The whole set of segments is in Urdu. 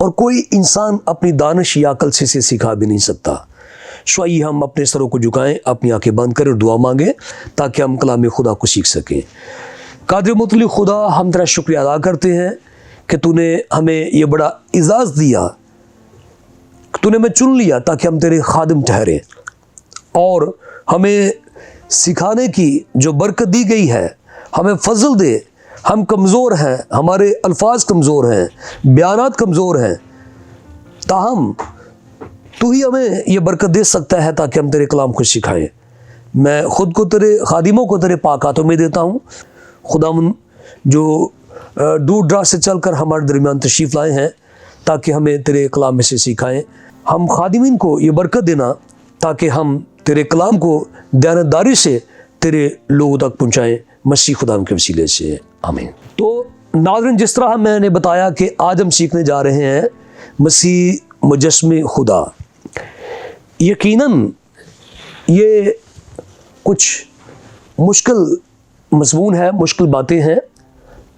اور کوئی انسان اپنی دانش یا عقل سے اسے سکھا بھی نہیں سکتا. سو آئیے ہم اپنے سروں کو جھکائیں, اپنی آنکھیں بند کریں اور دعا مانگیں تاکہ ہم کلام خدا کو سیکھ سکیں. قادر مطلق خدا, ہم تیرا شکریہ ادا کرتے ہیں کہ تو نے ہمیں یہ بڑا اعزاز دیا, تو نے ہمیں چن لیا تاکہ ہم تیرے خادم ٹھہریں, اور ہمیں سکھانے کی جو برکت دی گئی ہے ہمیں فضل دے. ہم کمزور ہیں, ہمارے الفاظ کمزور ہیں, بیانات کمزور ہیں, تاہم تو ہی ہمیں یہ برکت دے سکتا ہے تاکہ ہم تیرے کلام کو سکھائیں. میں خود کو تیرے خادموں کو تیرے پاک ہاتھوں میں دیتا ہوں. خداوند جو دور دراز سے چل کر ہمارے درمیان تشریف لائے ہیں تاکہ ہمیں تیرے کلام میں سے سکھائیں, ہم خادمین کو یہ برکت دینا تاکہ ہم تیرے کلام کو دیانتداری سے تیرے لوگوں تک پہنچائیں, مسیح خدا کے وسیلے سے, آمین. تو ناظرین, جس طرح میں نے بتایا کہ آج ہم سیکھنے جا رہے ہیں مسیح مجسمہ خدا. یقیناً یہ کچھ مشکل مضمون ہے, مشکل باتیں ہیں,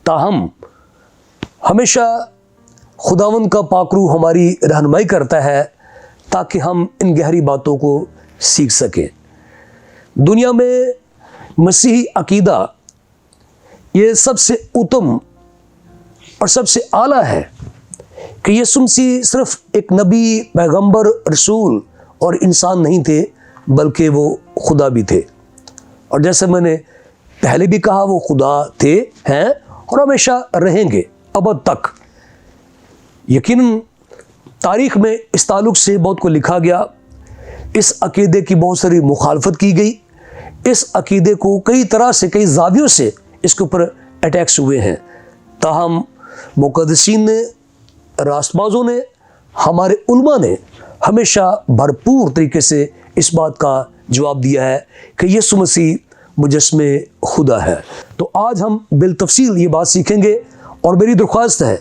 تاہم ہمیشہ خداوند کا پاک روح ہماری رہنمائی کرتا ہے تاکہ ہم ان گہری باتوں کو سیکھ سکیں. دنیا میں مسیحی عقیدہ یہ سب سے اتم اور سب سے اعلیٰ ہے کہ یسوع مسیح صرف ایک نبی, پیغمبر, رسول اور انسان نہیں تھے بلکہ وہ خدا بھی تھے. اور جیسے میں نے پہلے بھی کہا, وہ خدا تھے, ہیں اور ہمیشہ رہیں گے ابد تک. یقیناً تاریخ میں اس تعلق سے بہت کو لکھا گیا, اس عقیدے کی بہت ساری مخالفت کی گئی, اس عقیدے کو کئی طرح سے, کئی زاویوں سے اس کے اوپر اٹیکس ہوئے ہیں. تاہم مقدسین نے, راست بازوں نے, ہمارے علماء نے ہمیشہ بھرپور طریقے سے اس بات کا جواب دیا ہے کہ یسوع مسیح مجسمہ خدا ہے. تو آج ہم بالتفصیل یہ بات سیکھیں گے, اور میری درخواست ہے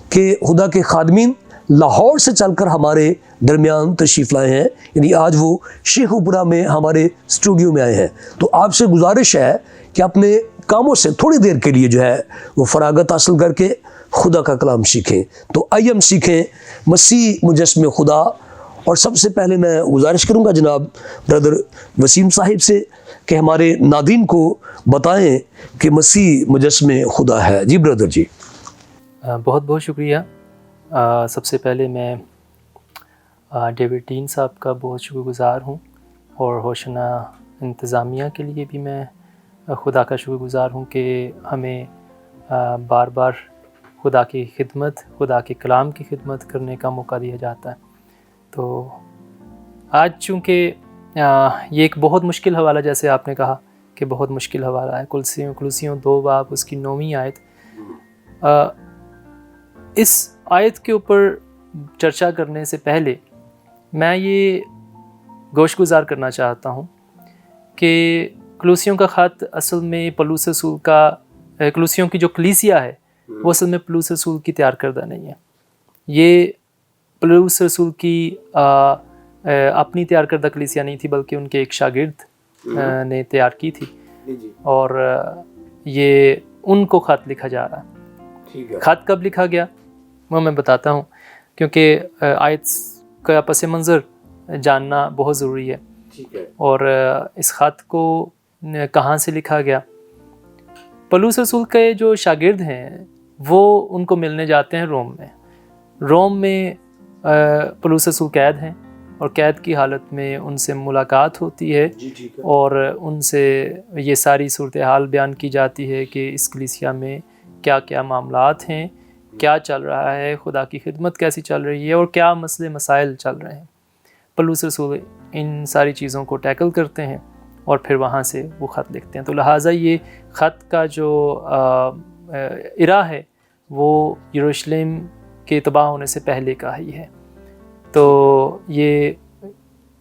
کہ خدا کے خادمین لاہور سے چل کر ہمارے درمیان تشریف لائے ہیں, یعنی آج وہ شیخو پورہ میں ہمارے اسٹوڈیو میں آئے ہیں. تو آپ سے گزارش ہے کہ اپنے کاموں سے تھوڑی دیر کے لیے جو ہے وہ فراغت حاصل کر کے خدا کا کلام سیکھیں. تو آئیے ہم سیکھیں مسیح مجسمہ خدا. اور سب سے پہلے میں گزارش کروں گا جناب بردر وسیم صاحب سے کہ ہمارے ناظرین کو بتائیں کہ مسیح مجسمہ خدا ہے. جی بردر جی. بہت بہت شکریہ. سب سے پہلے میں ڈیوڈ ڈین صاحب کا بہت شکر گزار ہوں, اور ہوشنا انتظامیہ کے لیے بھی میں خدا کا شکر گزار ہوں کہ ہمیں بار بار خدا کی خدمت, خدا کے کلام کی خدمت کرنے کا موقع دیا جاتا ہے. تو آج چونکہ یہ ایک بہت مشکل حوالہ, جیسے آپ نے کہا کہ بہت مشکل حوالہ ہے, کلوسیوں 2 باب اس کی 9ویں آیت. اس آیت کے اوپر چرچا کرنے سے پہلے میں یہ گوش گزار کرنا چاہتا ہوں کہ کلوسیوں کا خط اصل میں پولس رسول کا, کلوسیوں کی جو کلیسیا ہے وہ اصل میں پولس رسول کی تیار کردہ نہیں ہے. یہ پولس رسول کی اپنی تیار کردہ کلیسیا نہیں تھی, بلکہ ان کے ایک شاگرد نے تیار کی تھی, اور یہ ان کو خط لکھا جا رہا ہے. خط کب لکھا گیا وہ میں بتاتا ہوں, کیونکہ آیت کا پس منظر جاننا بہت ضروری ہے. اور اس خط کو کہاں سے لکھا گیا. پولس رسول کے جو شاگرد ہیں وہ ان کو ملنے جاتے ہیں روم میں. روم میں پولس رسول قید ہیں, اور قید کی حالت میں ان سے ملاقات ہوتی ہے, اور ان سے یہ ساری صورتحال بیان کی جاتی ہے کہ اس کلیسیا میں کیا کیا معاملات ہیں, کیا چل رہا ہے, خدا کی خدمت کیسی چل رہی ہے, اور کیا مسئلے مسائل چل رہے ہیں. پولس رسول ان ساری چیزوں کو ٹیکل کرتے ہیں اور پھر وہاں سے وہ خط لکھتے ہیں. تو لہٰذا یہ خط کا جو ارا ہے وہ یروشلم کے تباہ ہونے سے پہلے کا ہی ہے. تو یہ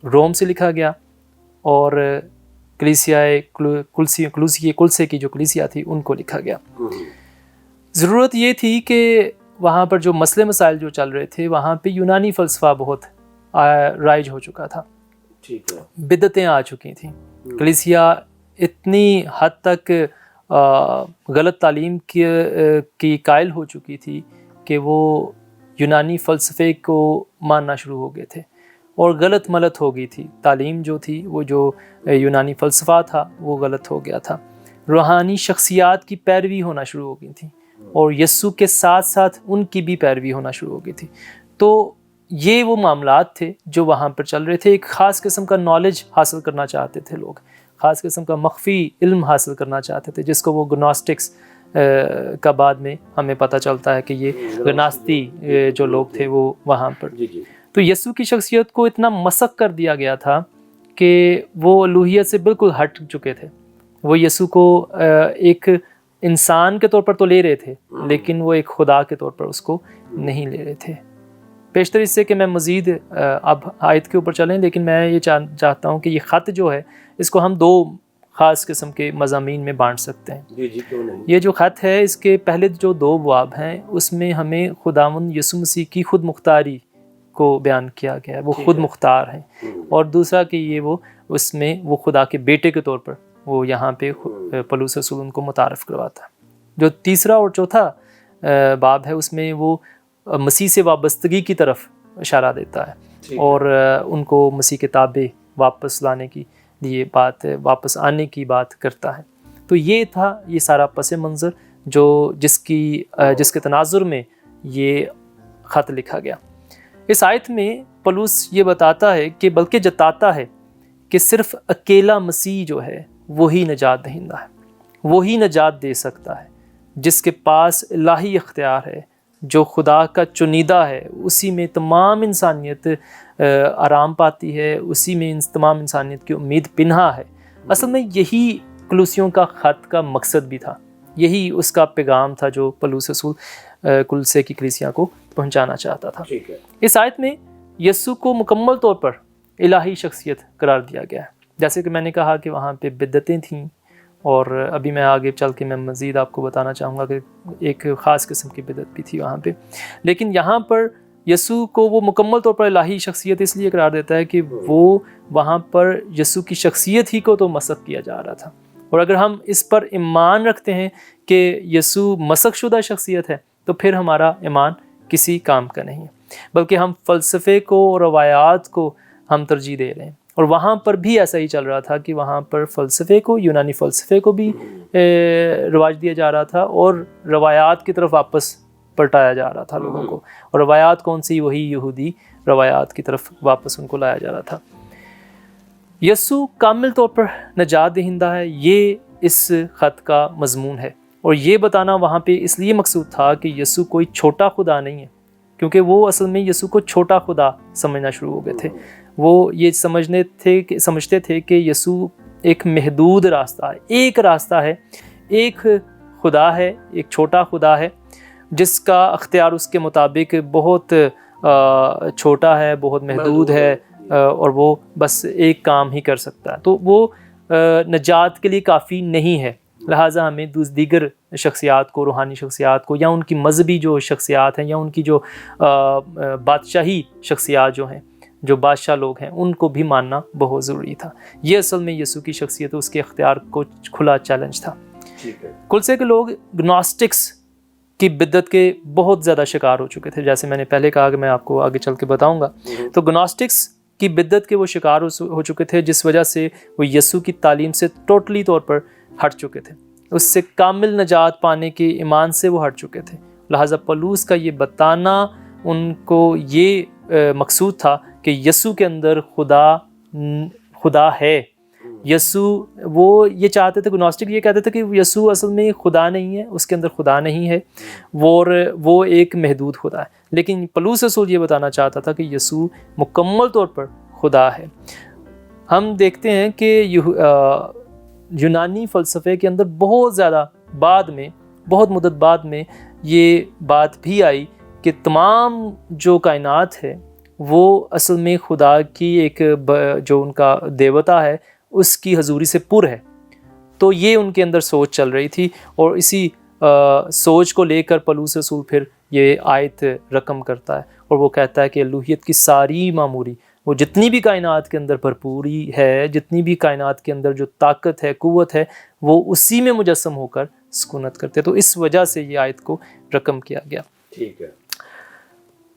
روم سے لکھا گیا, اور کلوسے کی جو کلیسیا تھی ان کو لکھا گیا. ضرورت یہ تھی کہ وہاں پر جو مسئلے مسائل جو چل رہے تھے, وہاں پہ یونانی فلسفہ بہت رائج ہو چکا تھا, بدعتیں آ چکی تھیں. کلیسیا اتنی حد تک غلط تعلیم کی قائل ہو چکی تھی کہ وہ یونانی فلسفے کو ماننا شروع ہو گئے تھے اور غلط ملت ہو گئی تھی. تعلیم جو تھی وہ جو یونانی فلسفہ تھا وہ غلط ہو گیا تھا. روحانی شخصیات کی پیروی ہونا شروع ہو گئی تھی اور یسوع کے ساتھ ساتھ ان کی بھی پیروی ہونا شروع ہو گئی تھی. تو یہ وہ معاملات تھے جو وہاں پر چل رہے تھے. ایک خاص قسم کا نالج حاصل کرنا چاہتے تھے لوگ, خاص قسم کا مخفی علم حاصل کرنا چاہتے تھے, جس کو وہ گنوسٹکس کا بعد میں ہمیں پتہ چلتا ہے کہ یہ گناستی جو لوگ تھے وہ وہاں پر. تو یسوع کی شخصیت کو اتنا مسخ کر دیا گیا تھا کہ وہ الوہیت سے بالکل ہٹ چکے تھے. وہ یسوع کو ایک انسان کے طور پر تو لے رہے تھے, لیکن وہ ایک خدا کے طور پر اس کو نہیں لے رہے تھے. پیشتر اس سے کہ میں مزید اب آیت کے اوپر چلیں, لیکن میں یہ چاہتا ہوں کہ یہ خط جو ہے اس کو ہم 2 خاص قسم کے مضامین میں بانٹ سکتے ہیں. کیوں نہیں. یہ جو خط ہے اس کے پہلے جو 2 باب ہیں اس میں ہمیں خداوند یسوع مسیح کی خود مختاری کو بیان کیا گیا ہے, وہ خود مختار ہیں. اور دوسرا کہ یہ وہ اس میں وہ خدا کے بیٹے کے طور پر وہ یہاں پہ پولس رسول ان کو متعارف کرواتا ہے. جو تیسرا اور چوتھا باب ہے اس میں وہ مسیح سے وابستگی کی طرف اشارہ دیتا ہے اور ان کو مسیح کے تابع واپس لانے کی لیے واپس آنے کی بات کرتا ہے. تو یہ تھا یہ سارا پس منظر جس کے تناظر میں یہ خط لکھا گیا. اس آیت میں پولس یہ بتاتا ہے کہ بلکہ جتاتا ہے کہ صرف اکیلا مسیح جو ہے وہی نجات دہندہ ہے, وہی نجات دے سکتا ہے, جس کے پاس الہی اختیار ہے, جو خدا کا چنیدہ ہے. اسی میں تمام انسانیت آرام پاتی ہے, اسی میں تمام انسانیت کی امید پنہا ہے. اصل میں یہی کلوسیوں کا خط کا مقصد بھی تھا, یہی اس کا پیغام تھا جو پولس رسول کلوسے کی کلیسیا کو پہنچانا چاہتا تھا. اس آیت میں یسوع کو مکمل طور پر الہی شخصیت قرار دیا گیا ہے. جیسے کہ میں نے کہا کہ وہاں پہ بدعتیں تھیں, اور ابھی میں آگے چل کے میں مزید آپ کو بتانا چاہوں گا کہ ایک خاص قسم کی بدعت بھی تھی وہاں پہ. لیکن یہاں پر یسوع کو وہ مکمل طور پر الہی شخصیت اس لیے قرار دیتا ہے کہ وہ وہاں پر یسوع کی شخصیت ہی کو تو مسخ کیا جا رہا تھا. اور اگر ہم اس پر ایمان رکھتے ہیں کہ یسوع مسخ شدہ شخصیت ہے تو پھر ہمارا ایمان کسی کام کا نہیں ہے, بلکہ ہم فلسفے کو اور روایات کو ہم ترجیح دے رہے ہیں. اور وہاں پر بھی ایسا ہی چل رہا تھا کہ وہاں پر فلسفے کو, یونانی فلسفے کو بھی رواج دیا جا رہا تھا اور روایات کی طرف واپس پلٹایا جا رہا تھا لوگوں کو. اور روایات کون سی؟ وہی یہودی روایات کی طرف واپس ان کو لایا جا رہا تھا. یسوع کامل طور پر نجات دہندہ ہے, یہ اس خط کا مضمون ہے. اور یہ بتانا وہاں پہ اس لیے مقصود تھا کہ یسوع کوئی چھوٹا خدا نہیں ہے, کیونکہ وہ اصل میں یسوع کو چھوٹا خدا سمجھنا شروع ہو گئے تھے. وہ یہ سمجھتے تھے کہ یسوع ایک محدود راستہ ہے, ایک راستہ ہے, ایک خدا ہے, ایک چھوٹا خدا ہے جس کا اختیار اس کے مطابق بہت چھوٹا ہے, بہت محدود ہے, اور وہ بس ایک کام ہی کر سکتا ہے. تو وہ نجات کے لیے کافی نہیں ہے. لہٰذا ہمیں دیگر شخصیات کو, روحانی شخصیات کو, یا ان کی مذہبی جو شخصیات ہیں, یا ان کی جو بادشاہی شخصیات جو ہیں, جو بادشاہ لوگ ہیں, ان کو بھی ماننا بہت ضروری تھا. یہ اصل میں یسوع کی شخصیت, اس کے اختیار کو کھلا چیلنج تھا. کلسے کے لوگ گنوسٹکس کی بدعت کے بہت زیادہ شکار ہو چکے تھے. جیسے میں نے پہلے کہا کہ میں آپ کو آگے چل کے بتاؤں گا, تو گنوسٹکس کی بدعت کے وہ شکار ہو چکے تھے, جس وجہ سے وہ یسوع کی تعلیم سے ٹوٹلی طور پر ہٹ چکے تھے. اس سے کامل نجات پانے کے ایمان سے وہ ہٹ چکے تھے. لہٰذا پولس کا یہ بتانا ان کو یہ مقصود تھا کہ یسوع کے اندر خدا ہے. یسوع وہ یہ چاہتے تھے, گنوسٹک یہ کہتے تھے کہ یسوع اصل میں خدا نہیں ہے, اس کے اندر خدا نہیں ہے, وہ ایک محدود خدا ہے. لیکن پولس رسول یہ بتانا چاہتا تھا کہ یسوع مکمل طور پر خدا ہے. ہم دیکھتے ہیں کہ یونانی فلسفے کے اندر بہت زیادہ بہت مدت بعد میں یہ بات بھی آئی کہ تمام جو کائنات ہے وہ اصل میں خدا کی ایک جو ان کا دیوتا ہے اس کی حضوری سے پر ہے. تو یہ ان کے اندر سوچ چل رہی تھی, اور اسی سوچ کو لے کر پولس رسول پھر یہ آیت رقم کرتا ہے, اور وہ کہتا ہے کہ الوہیت کی ساری معموری, وہ جتنی بھی کائنات کے اندر بھرپوری ہے, جتنی بھی کائنات کے اندر جو طاقت ہے, قوت ہے, وہ اسی میں مجسم ہو کر سکونت کرتے. تو اس وجہ سے یہ آیت کو رقم کیا گیا. ٹھیک ہے.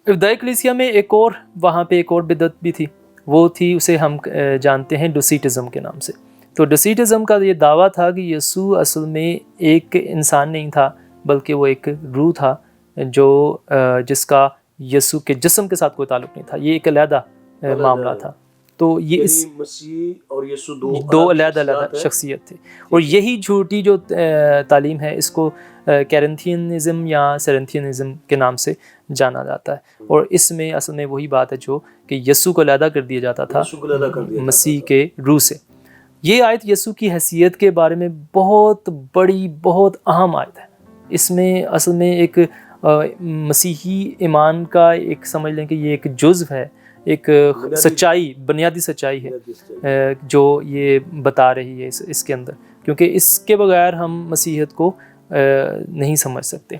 ابتدائی کلیسیا میں ایک اور وہاں پہ ایک اور بدعت بھی تھی، وہ تھی اسے ہم جانتے ہیں ڈوسیٹزم کے نام سے. تو ڈوسیٹزم کا یہ دعویٰ تھا کہ یسوع اصل میں ایک انسان نہیں تھا بلکہ وہ ایک روح تھا جو جس کا یسوع کے جسم کے ساتھ کوئی تعلق نہیں تھا. یہ ایک علیحدہ معاملہ تھا. تو یہ اس مسیح اور یسوع دو علیحدہ شخصیت تھے. اور یہی جھوٹی جو تعلیم ہے اس کو کیرنتھینزم یا سرنتھینزم کے نام سے جانا جاتا ہے. اور اس میں اصل میں وہی بات ہے جو کہ یسوع کو علیحدہ کر دیا جاتا تھا مسیح کے روح سے. یہ آیت یسوع کی حیثیت کے بارے میں بہت بڑی بہت اہم آیت ہے. اس میں اصل میں ایک مسیحی ایمان کا ایک سمجھ لیں کہ یہ ایک جزو ہے، ایک سچائی، بنیادی سچائی ہے جو یہ بتا رہی ہے اس کے اندر، کیونکہ اس کے بغیر ہم مسیحیت کو نہیں سمجھ سکتے.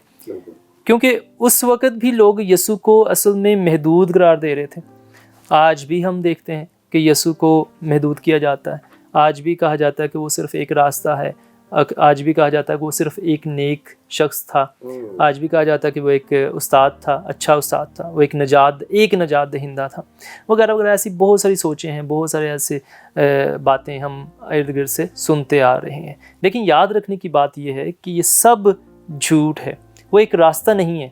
کیونکہ اس وقت بھی لوگ یسوع کو اصل میں محدود قرار دے رہے تھے. آج بھی ہم دیکھتے ہیں کہ یسوع کو محدود کیا جاتا ہے. آج بھی کہا جاتا ہے کہ وہ صرف ایک راستہ ہے. آج بھی کہا جاتا ہے کہ وہ صرف ایک نیک شخص تھا. آج بھی کہا جاتا ہے کہ وہ ایک استاد تھا، اچھا استاد تھا، وہ ایک نجات دہندہ تھا، وغیرہ وغیرہ. ایسی بہت ساری سوچیں ہیں، بہت سارے ایسے باتیں ہم ارد گرد سے سنتے آ رہے ہیں. لیکن یاد رکھنے کی بات یہ ہے کہ یہ سب جھوٹ ہے. وہ ایک راستہ نہیں ہے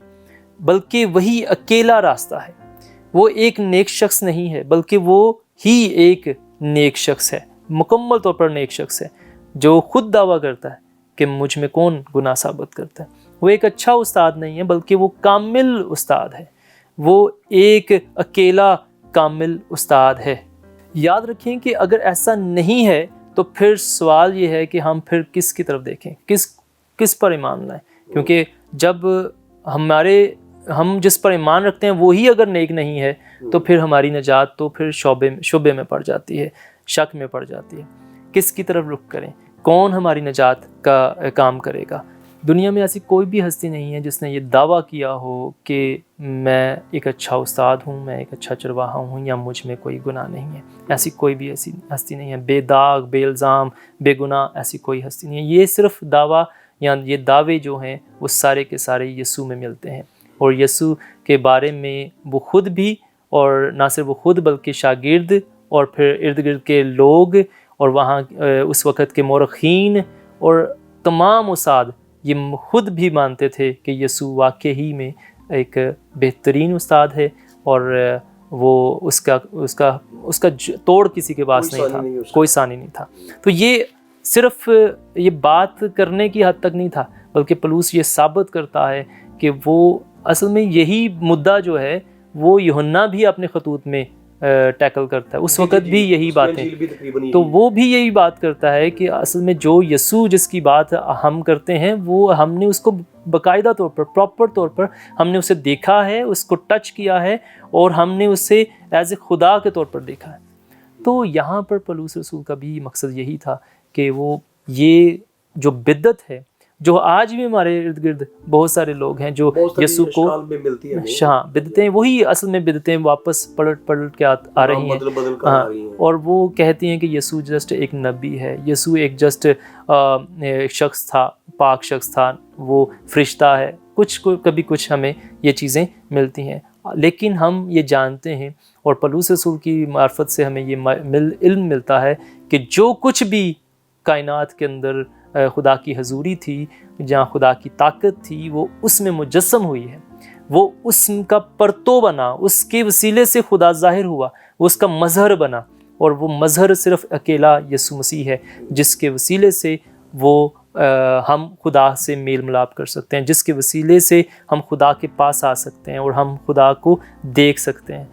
بلکہ وہی اکیلا راستہ ہے. وہ ایک نیک شخص نہیں ہے بلکہ وہ ہی ایک نیک شخص ہے، مکمل طور پر نیک شخص ہے، جو خود دعویٰ کرتا ہے کہ مجھ میں کون گناہ ثابت کرتا ہے. وہ ایک اچھا استاد نہیں ہے بلکہ وہ کامل استاد ہے. وہ ایک اکیلا کامل استاد ہے. یاد رکھیں کہ اگر ایسا نہیں ہے تو پھر سوال یہ ہے کہ ہم پھر کس کی طرف دیکھیں، کس پر ایمان لائیں. کیونکہ جب ہم جس پر ایمان رکھتے ہیں وہی اگر نیک نہیں ہے تو پھر ہماری نجات تو پھر شعبے میں پڑ جاتی ہے، شک میں پڑ جاتی ہے. کس کی طرف رخ کریں، کون ہماری نجات کا کام کرے گا. دنیا میں ایسی کوئی بھی ہستی نہیں ہے جس نے یہ دعویٰ کیا ہو کہ میں ایک اچھا استاد ہوں، میں ایک اچھا چرواہا ہوں یا مجھ میں کوئی گناہ نہیں ہے. ایسی کوئی بھی ایسی ہستی نہیں ہے. بے داغ، بے الزام، بے گناہ ایسی کوئی ہستی نہیں ہے. یہ صرف دعویٰ یا یہ دعوے جو ہیں وہ سارے کے سارے یسوع میں ملتے ہیں. اور یسوع کے بارے میں وہ خود بھی، اور نہ صرف وہ خود بلکہ شاگرد اور پھر ارد گرد کے لوگ اور وہاں اس وقت کے مورخین اور تمام استاد یہ خود بھی مانتے تھے کہ یسوع واقعی میں ایک بہترین استاد ہے اور وہ اس کا توڑ کسی کے پاس نہیں تھا، کوئی ثانی نہیں تھا. تو یہ صرف یہ بات کرنے کی حد تک نہیں تھا بلکہ پولس یہ ثابت کرتا ہے کہ وہ اصل میں یہی مدعا جو ہے وہ یوحنا بھی اپنے خطوط میں ٹیکل کرتا ہے. اس وقت بھی یہی باتیں، تو وہ بھی یہی بات کرتا ہے کہ اصل میں جو یسوع جس کی بات ہم کرتے ہیں وہ ہم نے اس کو باقاعدہ طور پر، پراپر طور پر ہم نے اسے دیکھا ہے، اس کو ٹچ کیا ہے اور ہم نے اسے ایز اے خدا کے طور پر دیکھا ہے. تو یہاں پر پولس رسول کا بھی مقصد یہی تھا کہ وہ یہ جو بدعت ہے جو آج بھی ہمارے ارد گرد بہت سارے لوگ ہیں جو یسوع کو بدعتیں، وہی اصل میں بدعتیں واپس پلٹ کے آ رہی ہیں اور وہ کہتی ہیں کہ یسوع جسٹ ایک نبی ہے، یسوع ایک جسٹ شخص تھا، پاک شخص تھا، وہ فرشتہ ہے. کبھی کچھ ہمیں یہ چیزیں ملتی ہیں. لیکن ہم یہ جانتے ہیں اور پولس رسول کی معرفت سے ہمیں یہ علم ملتا ہے کہ جو کچھ بھی کائنات کے اندر خدا کی حضوری تھی، جہاں خدا کی طاقت تھی، وہ اس میں مجسم ہوئی ہے. وہ اس کا پرتو بنا، اس کے وسیلے سے خدا ظاہر ہوا، وہ اس کا مظہر بنا. اور وہ مظہر صرف اکیلا یسوع مسیح ہے جس کے وسیلے سے وہ ہم خدا سے میل ملاپ کر سکتے ہیں، جس کے وسیلے سے ہم خدا کے پاس آ سکتے ہیں اور ہم خدا کو دیکھ سکتے ہیں.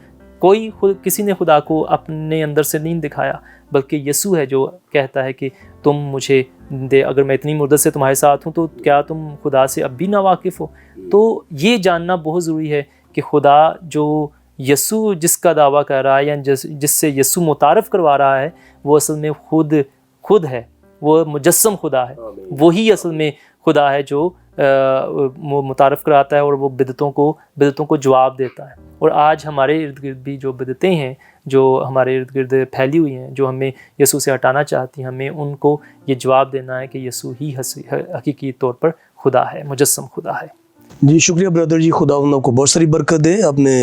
کسی نے خدا کو اپنے اندر سے نہیں دکھایا بلکہ یسوع ہے جو کہتا ہے کہ تم مجھے اگر میں اتنی مدت سے تمہارے ساتھ ہوں تو کیا تم خدا سے اب بھی ناواقف ہو. تو یہ جاننا بہت ضروری ہے کہ خدا جو یسوع جس کا دعویٰ کر رہا ہے یا جس سے یسوع متعارف کروا رہا ہے وہ اصل میں خود ہے، وہ مجسم خدا ہے. وہی اصل میں خدا ہے جو متعارف کراتا ہے اور وہ بدعتوں کو جواب دیتا ہے. اور آج ہمارے ارد گرد بھی جو بدعتیں ہیں جو ہمارے ارد گرد پھیلی ہوئی ہیں، جو ہمیں یسوع سے ہٹانا چاہتی ہیں، ہمیں ان کو یہ جواب دینا ہے کہ یسوع ہی حقیقی طور پر خدا ہے، مجسم خدا ہے. جی شکریہ برادر جی، خدا ان کو بہت ساری برکت دے اپنے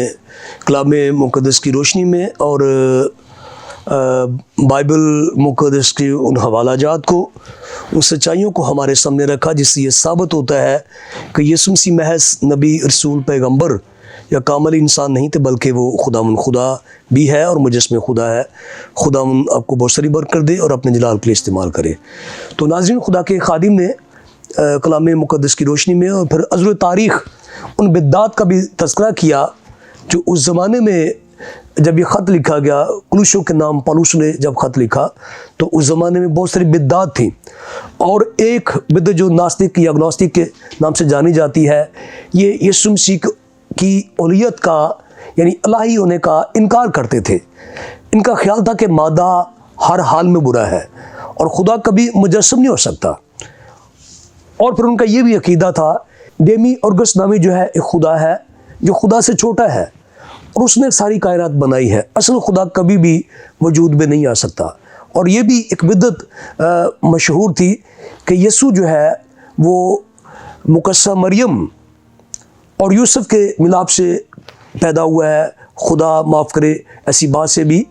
کلام مقدس کی روشنی میں، اور بائبل مقدس کے ان حوالہ جات کو، ان سچائیوں کو ہمارے سامنے رکھا، جس سے یہ ثابت ہوتا ہے کہ یسوع مسیح محض نبی، رسول، پیغمبر یا کامل انسان نہیں تھے، بلکہ وہ خدا بھی ہے اور مجسمہ خدا ہے۔ خدا آپ کو بہت ساری برکت دے اور اپنے جلال کے لیے استعمال کرے۔ تو ناظرین، خدا کے خادم نے کلام مقدس کی روشنی میں اور پھر عذر تاریخ ان بدعات کا بھی تذکرہ کیا جو اس زمانے میں جب یہ خط لکھا گیا، کلوسیوں کے نام پالوس نے جب خط لکھا تو اس زمانے میں بہت ساری بدعات تھیں، اور ایک بدعت جو ناستک یا اگنوسٹک کے نام سے جانی جاتی ہے، یہ یسوع مسیح کی الوہیت کا یعنی الہی ہونے کا انکار کرتے تھے۔ ان کا خیال تھا کہ مادہ ہر حال میں برا ہے اور خدا کبھی مجسم نہیں ہو سکتا، اور پھر ان کا یہ بھی عقیدہ تھا ڈیمی اورگس نامی جو ہے ایک خدا ہے جو خدا سے چھوٹا ہے اور اس نے ساری کائنات بنائی ہے، اصل خدا کبھی بھی وجود میں نہیں آ سکتا۔ اور یہ بھی ایک بدعت مشہور تھی کہ یسوع جو ہے وہ مقدسہ مریم اور یوسف کے ملاپ سے پیدا ہوا ہے، خدا معاف کرے ایسی بات سے بھی،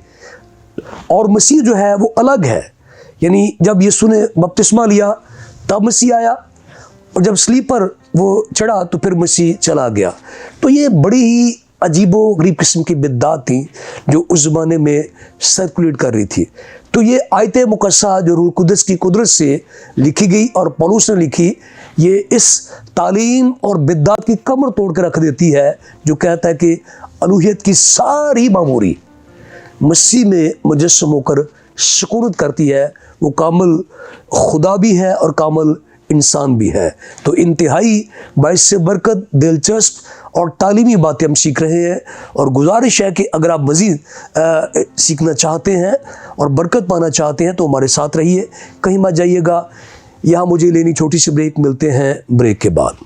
اور مسیح جو ہے وہ الگ ہے، یعنی جب یسوع نے بپتسمہ لیا تب مسیح آیا، اور جب سلیب پر وہ چڑھا تو پھر مسیح چلا گیا۔ تو یہ بڑی ہی عجیب و غریب قسم کی بدعات تھیں جو اس زمانے میں سرکولیٹ کر رہی تھی۔ تو یہ آیت مقدسہ جو روح القدس کی قدرت سے لکھی گئی اور پولس نے لکھی، یہ اس تعلیم اور بدعات کی کمر توڑ کے رکھ دیتی ہے جو کہتا ہے کہ الوہیت کی ساری معموری مسیح میں مجسم ہو کر سکونت کرتی ہے، وہ کامل خدا بھی ہے اور کامل انسان بھی ہے۔ تو انتہائی باعث سے برکت، دلچسپ اور تعلیمی باتیں ہم سیکھ رہے ہیں، اور گزارش ہے کہ اگر آپ مزید سیکھنا چاہتے ہیں اور برکت پانا چاہتے ہیں تو ہمارے ساتھ رہیے، کہیں مت جائیے گا۔ یہاں مجھے لینی چھوٹی سی بریک، ملتے ہیں بریک کے بعد۔